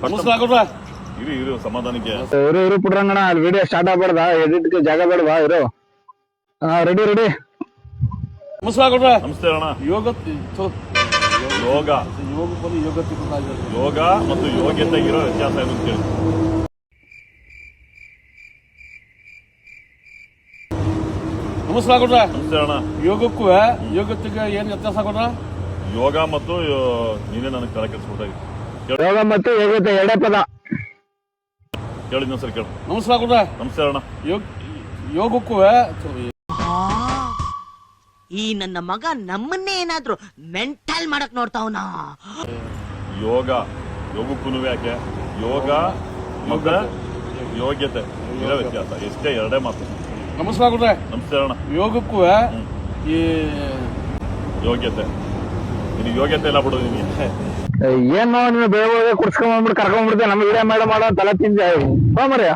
ಇರು ಸಮಾಧಾನಕ್ಕೆ ಇರು ಪುಟ್ರಂಗಣ ಅಲ್ಲಿ ವಿಡಿಯೋ ಸ್ಟಾರ್ಟ್ ಆಗ್ಬಾರ್ದ ಎಡಿಟ್ಗೆ ಜಾಗ ಬೇಡವಾ ಇರು ರೆಡಿ ನಮಸ್ತೆ ಅಣ್ಣ. ಯೋಗ ಮತ್ತು ಯೋಗ್ಯತೆಗಿರೋ ವ್ಯತ್ಯಾಸ ಏನು ಅಂತ ಹೇಳಿ. ನಮಸ್ಕಾರ ನಮಸ್ತೆ ಅಣ್ಣ. ಯೋಗಕ್ಕೂ ಯೋಗತ್ತಿಗೆ ಏನ್ ವ್ಯತ್ಯಾಸ ಕೊಡ್ರ? ಯೋಗ ಮತ್ತು ನೀನೇ ನನಗೆ ತಲೆ ಕೆಲ್ಸ್ಬಿಟ್ಟಾಗಿ ಯೋಗ ಮತ್ತು ಯೋಗ್ಯತೆ ಎರಡೇ ಪದ ಕೇಳಿದ್ನ ಸರ್ ಕೇಳು. ನಮಸ್ಕಾರ ನಮಸ್ತೆ ಅಣ್ಣ. ಯೋಗಕ್ಕೂ ಈ ನನ್ನ ಮಗ ನಮ್ಮನ್ನೇ ಏನಾದ್ರು ಮೆಂಟಲ್ ಮಾಡಕ್ ನೋಡ್ತಾವನ. ಯೋಗಕ್ಕೂ ಯಾಕೆ ಯೋಗ ಮತ್ತೆ ಯೋಗ್ಯತೆ ಇರೋ ವ್ಯತ್ಯಾಸ ಎಷ್ಟೇ ಎರಡೇ ಮಾತು. ನಮಸ್ಕಾರ ನಮಸ್ತೆ ಅಣ್ಣ. ಯೋಗಕ್ಕೂ ಈ ಯೋಗ್ಯತೆ ಇಲ್ಲ ಬಿಡು ನಿಮಗೆ. ಏನು ನೀವು ಬೇಗ ಕುಡ್ಸ್ಕೊಂಡ್ಬಿಟ್ಟು ಕರ್ಕೊಂಡ್ಬಿಡ್ತೇವೆ ನಮ್ಮ ವಿಡಿಯೋ ಮಾಡೋ ತಲೆ ತಿಂದ ಮರ್ಯ